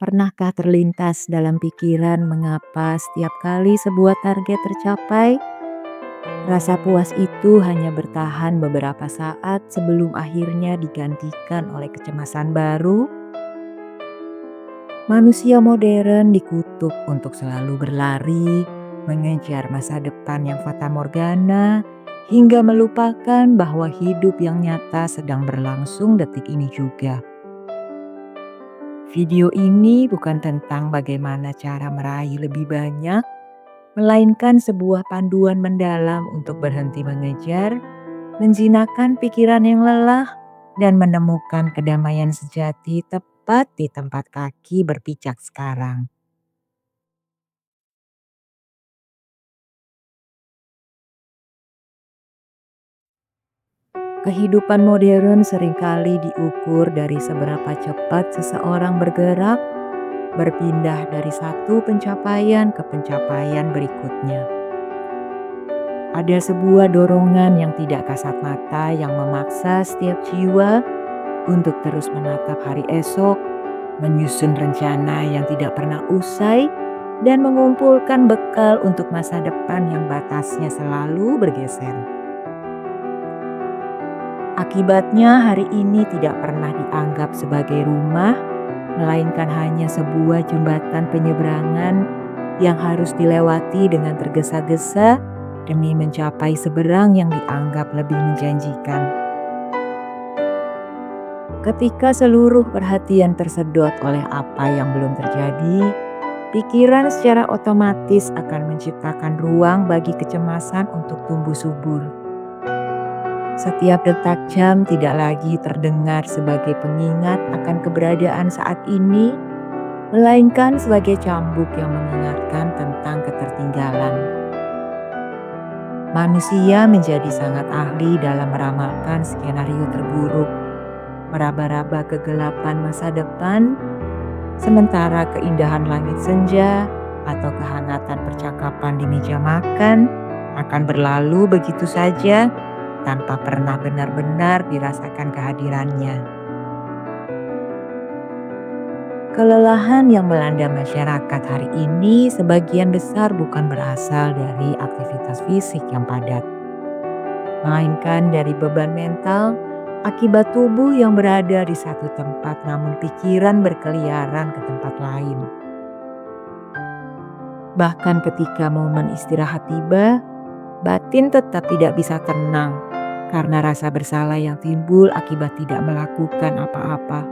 Pernahkah terlintas dalam pikiran mengapa setiap kali sebuah target tercapai, rasa puas itu hanya bertahan beberapa saat sebelum akhirnya digantikan oleh kecemasan baru? Manusia modern dikutuk untuk selalu berlari, mengejar masa depan yang fatamorgana, hingga melupakan bahwa hidup yang nyata sedang berlangsung detik ini juga. Video ini bukan tentang bagaimana cara meraih lebih banyak, melainkan sebuah panduan mendalam untuk berhenti mengejar, menjinakkan pikiran yang lelah, dan menemukan kedamaian sejati tepat di tempat kaki berpijak sekarang. Kehidupan modern seringkali diukur dari seberapa cepat seseorang bergerak, berpindah dari satu pencapaian ke pencapaian berikutnya. Ada sebuah dorongan yang tidak kasat mata yang memaksa setiap jiwa untuk terus menatap hari esok, menyusun rencana yang tidak pernah usai, dan mengumpulkan bekal untuk masa depan yang batasnya selalu bergeser. Akibatnya hari ini tidak pernah dianggap sebagai rumah, melainkan hanya sebuah jembatan penyeberangan yang harus dilewati dengan tergesa-gesa demi mencapai seberang yang dianggap lebih menjanjikan. Ketika seluruh perhatian tersedot oleh apa yang belum terjadi, pikiran secara otomatis akan menciptakan ruang bagi kecemasan untuk tumbuh subur. Setiap detak jam tidak lagi terdengar sebagai pengingat akan keberadaan saat ini, melainkan sebagai cambuk yang mengingatkan tentang ketertinggalan. Manusia menjadi sangat ahli dalam meramalkan skenario terburuk, meraba-raba kegelapan masa depan, sementara keindahan langit senja atau kehangatan percakapan di meja makan akan berlalu begitu saja tanpa pernah benar-benar dirasakan kehadirannya. Kelelahan yang melanda masyarakat hari ini sebagian besar bukan berasal dari aktivitas fisik yang padat, melainkan dari beban mental akibat tubuh yang berada di satu tempat namun pikiran berkeliaran ke tempat lain. Bahkan ketika momen istirahat tiba, batin tetap tidak bisa tenang karena rasa bersalah yang timbul akibat tidak melakukan apa-apa.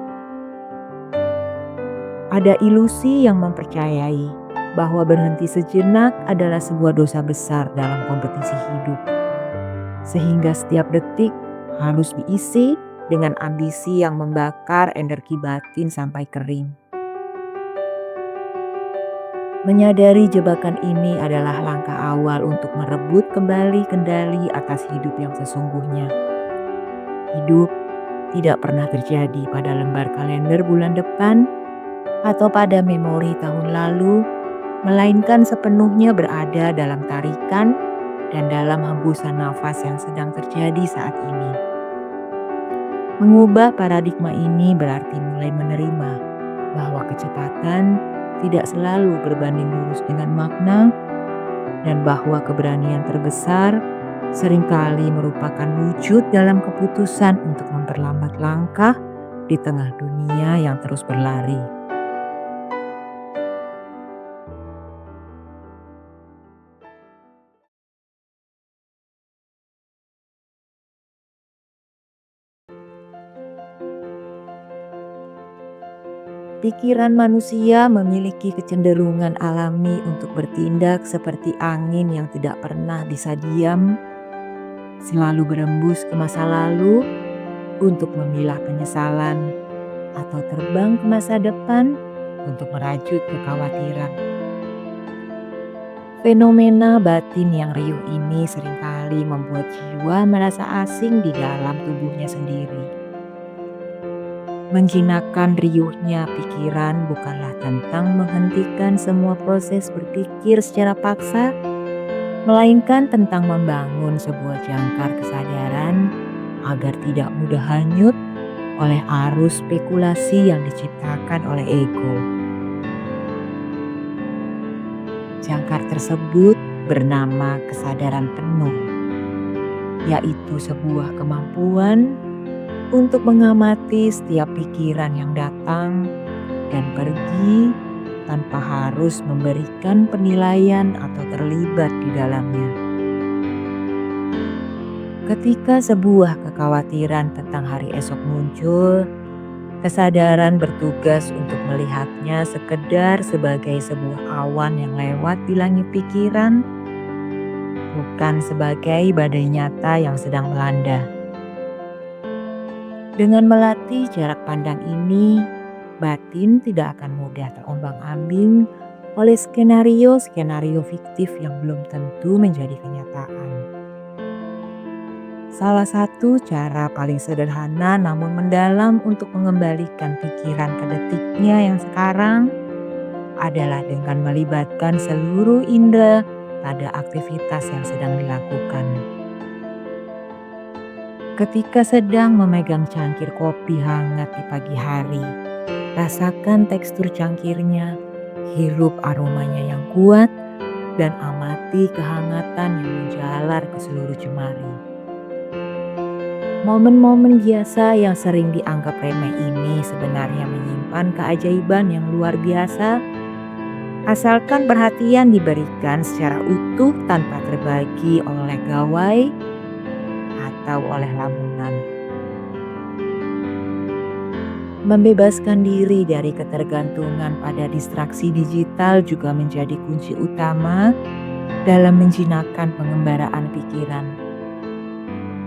Ada ilusi yang mempercayai bahwa berhenti sejenak adalah sebuah dosa besar dalam kompetisi hidup. Sehingga setiap detik harus diisi dengan ambisi yang membakar energi batin sampai kering. Menyadari jebakan ini adalah langkah awal untuk merebut kembali kendali atas hidup yang sesungguhnya. Hidup tidak pernah terjadi pada lembar kalender bulan depan atau pada memori tahun lalu, melainkan sepenuhnya berada dalam tarikan dan dalam hembusan nafas yang sedang terjadi saat ini. Mengubah paradigma ini berarti mulai menerima bahwa kecepatan tidak selalu berbanding lurus dengan makna dan bahwa keberanian terbesar seringkali merupakan wujud dalam keputusan untuk memperlambat langkah di tengah dunia yang terus berlari. Pikiran manusia memiliki kecenderungan alami untuk bertindak seperti angin yang tidak pernah bisa diam, selalu berembus ke masa lalu untuk memilah penyesalan, atau terbang ke masa depan untuk merajut kekhawatiran. Fenomena batin yang riuh ini seringkali membuat jiwa merasa asing di dalam tubuhnya sendiri. Menjinakkan riuhnya pikiran bukanlah tentang menghentikan semua proses berpikir secara paksa, melainkan tentang membangun sebuah jangkar kesadaran agar tidak mudah hanyut oleh arus spekulasi yang diciptakan oleh ego. Jangkar tersebut bernama kesadaran penuh, yaitu sebuah kemampuan untuk mengamati setiap pikiran yang datang dan pergi tanpa harus memberikan penilaian atau terlibat di dalamnya. Ketika sebuah kekhawatiran tentang hari esok muncul, kesadaran bertugas untuk melihatnya sekedar sebagai sebuah awan yang lewat di langit pikiran, bukan sebagai badai nyata yang sedang melanda. Dengan melatih jarak pandang ini, batin tidak akan mudah terombang-ambing oleh skenario-skenario fiktif yang belum tentu menjadi kenyataan. Salah satu cara paling sederhana namun mendalam untuk mengembalikan pikiran ke detiknya yang sekarang adalah dengan melibatkan seluruh indera pada aktivitas yang sedang dilakukan. Ketika sedang memegang cangkir kopi hangat di pagi hari, rasakan tekstur cangkirnya, hirup aromanya yang kuat, dan amati kehangatan yang menjalar ke seluruh jemari. Momen-momen biasa yang sering dianggap remeh ini sebenarnya menyimpan keajaiban yang luar biasa, asalkan perhatian diberikan secara utuh tanpa terbagi oleh gawai atau oleh lamunan. Membebaskan diri dari ketergantungan pada distraksi digital juga menjadi kunci utama dalam menjinakkan pengembaraan pikiran.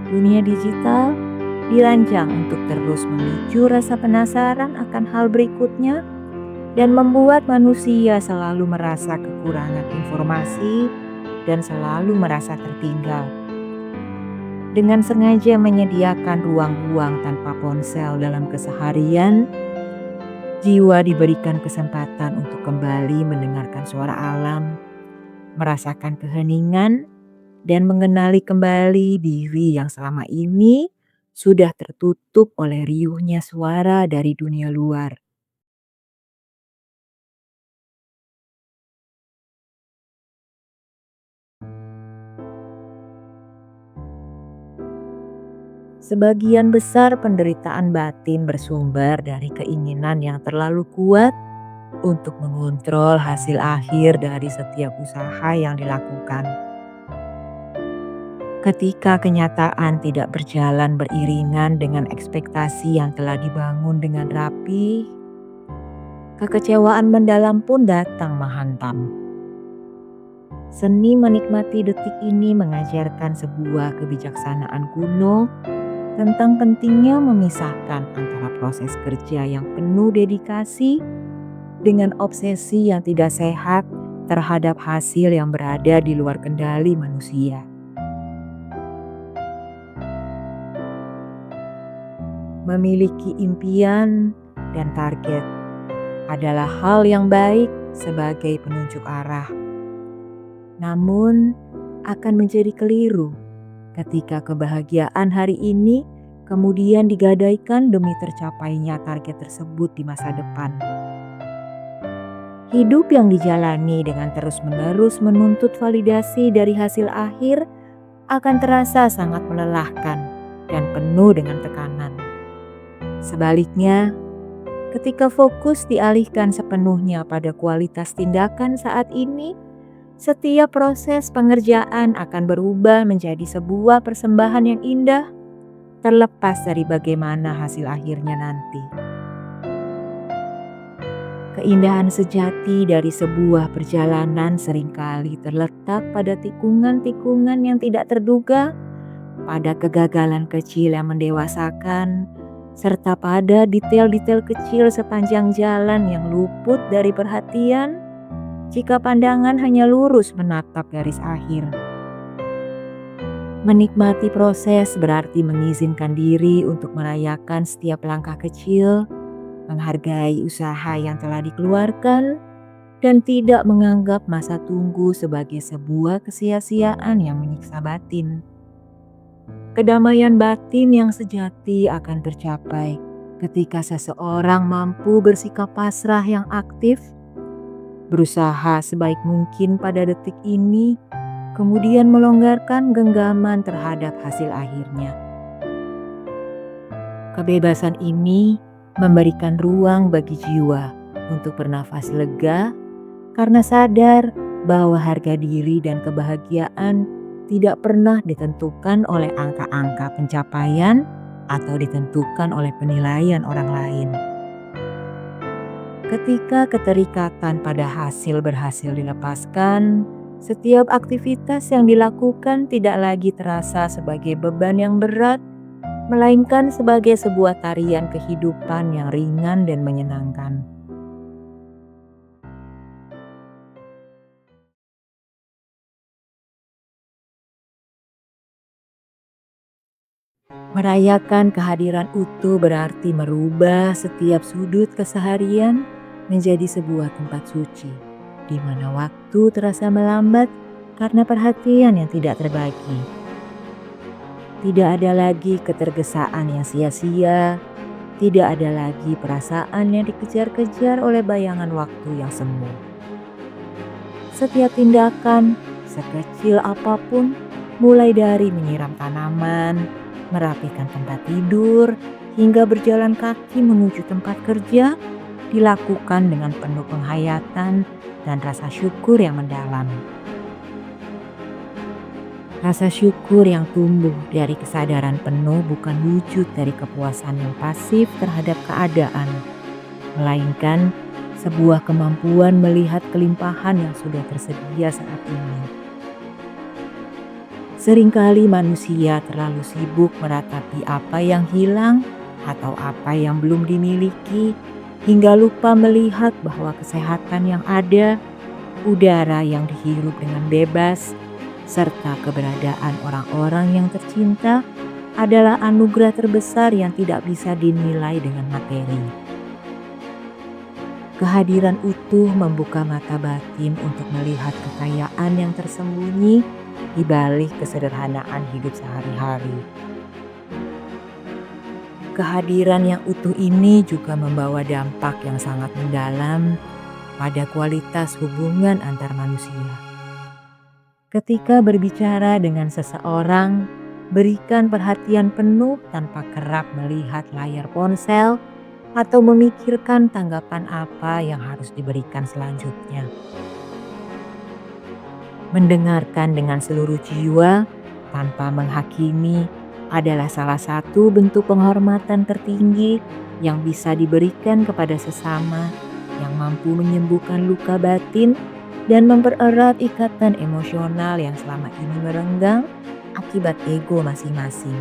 Dunia digital dirancang untuk terus memicu rasa penasaran akan hal berikutnya dan membuat manusia selalu merasa kekurangan informasi dan selalu merasa tertinggal. Dengan sengaja menyediakan ruang-ruang tanpa ponsel dalam keseharian, jiwa diberikan kesempatan untuk kembali mendengarkan suara alam, merasakan keheningan, dan mengenali kembali diri yang selama ini sudah tertutup oleh riuhnya suara dari dunia luar. Sebagian besar penderitaan batin bersumber dari keinginan yang terlalu kuat untuk mengontrol hasil akhir dari setiap usaha yang dilakukan. Ketika kenyataan tidak berjalan beriringan dengan ekspektasi yang telah dibangun dengan rapi, kekecewaan mendalam pun datang menghantam. Seni menikmati detik ini mengajarkan sebuah kebijaksanaan kuno tentang pentingnya memisahkan antara proses kerja yang penuh dedikasi dengan obsesi yang tidak sehat terhadap hasil yang berada di luar kendali manusia. Memiliki impian dan target adalah hal yang baik sebagai penunjuk arah. Namun, akan menjadi keliru ketika kebahagiaan hari ini kemudian digadaikan demi tercapainya target tersebut di masa depan. Hidup yang dijalani dengan terus-menerus menuntut validasi dari hasil akhir akan terasa sangat melelahkan dan penuh dengan tekanan. Sebaliknya, ketika fokus dialihkan sepenuhnya pada kualitas tindakan saat ini, setiap proses pengerjaan akan berubah menjadi sebuah persembahan yang indah, terlepas dari bagaimana hasil akhirnya nanti. Keindahan sejati dari sebuah perjalanan seringkali terletak pada tikungan-tikungan yang tidak terduga, pada kegagalan kecil yang mendewasakan, serta pada detail-detail kecil sepanjang jalan yang luput dari perhatian jika pandangan hanya lurus menatap garis akhir. Menikmati proses berarti mengizinkan diri untuk merayakan setiap langkah kecil, menghargai usaha yang telah dikeluarkan, dan tidak menganggap masa tunggu sebagai sebuah kesia-siaan yang menyiksa batin. Kedamaian batin yang sejati akan tercapai ketika seseorang mampu bersikap pasrah yang aktif, berusaha sebaik mungkin pada detik ini, kemudian melonggarkan genggaman terhadap hasil akhirnya. Kebebasan ini memberikan ruang bagi jiwa untuk bernafas lega karena sadar bahwa harga diri dan kebahagiaan tidak pernah ditentukan oleh angka-angka pencapaian atau ditentukan oleh penilaian orang lain. Ketika keterikatan pada hasil berhasil dilepaskan, setiap aktivitas yang dilakukan tidak lagi terasa sebagai beban yang berat, melainkan sebagai sebuah tarian kehidupan yang ringan dan menyenangkan. Merayakan kehadiran utuh berarti merubah setiap sudut keseharian menjadi sebuah tempat suci, di mana waktu terasa melambat karena perhatian yang tidak terbagi. Tidak ada lagi ketergesaan yang sia-sia, tidak ada lagi perasaan yang dikejar-kejar oleh bayangan waktu yang semu. Setiap tindakan, sekecil apapun, mulai dari menyiram tanaman, merapikan tempat tidur, hingga berjalan kaki menuju tempat kerja, dilakukan dengan penuh penghayatan dan rasa syukur yang mendalam. Rasa syukur yang tumbuh dari kesadaran penuh bukan wujud dari kepuasan yang pasif terhadap keadaan, melainkan sebuah kemampuan melihat kelimpahan yang sudah tersedia saat ini. Seringkali manusia terlalu sibuk meratapi apa yang hilang atau apa yang belum dimiliki, hingga lupa melihat bahwa kesehatan yang ada, udara yang dihirup dengan bebas, serta keberadaan orang-orang yang tercinta adalah anugerah terbesar yang tidak bisa dinilai dengan materi. Kehadiran utuh membuka mata batin untuk melihat kekayaan yang tersembunyi di balik kesederhanaan hidup sehari-hari. Kehadiran yang utuh ini juga membawa dampak yang sangat mendalam pada kualitas hubungan antar manusia. Ketika berbicara dengan seseorang, berikan perhatian penuh tanpa kerap melihat layar ponsel atau memikirkan tanggapan apa yang harus diberikan selanjutnya. Mendengarkan dengan seluruh jiwa tanpa menghakimi adalah salah satu bentuk penghormatan tertinggi yang bisa diberikan kepada sesama yang mampu menyembuhkan luka batin dan mempererat ikatan emosional yang selama ini merenggang akibat ego masing-masing.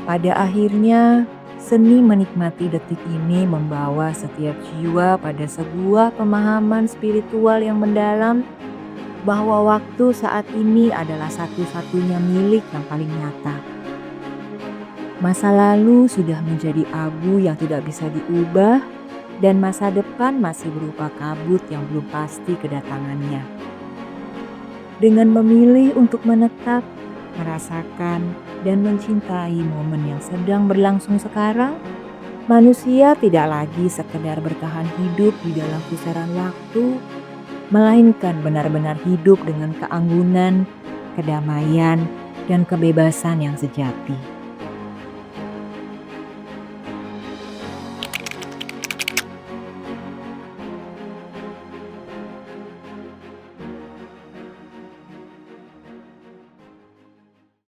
Pada akhirnya, seni menikmati detik ini membawa setiap jiwa pada sebuah pemahaman spiritual yang mendalam bahwa waktu saat ini adalah satu-satunya milik yang paling nyata. Masa lalu sudah menjadi abu yang tidak bisa diubah, dan masa depan masih berupa kabut yang belum pasti kedatangannya. Dengan memilih untuk menetap, merasakan, dan mencintai momen yang sedang berlangsung sekarang, manusia tidak lagi sekedar bertahan hidup di dalam pusaran waktu, melainkan benar-benar hidup dengan keanggunan, kedamaian, dan kebebasan yang sejati.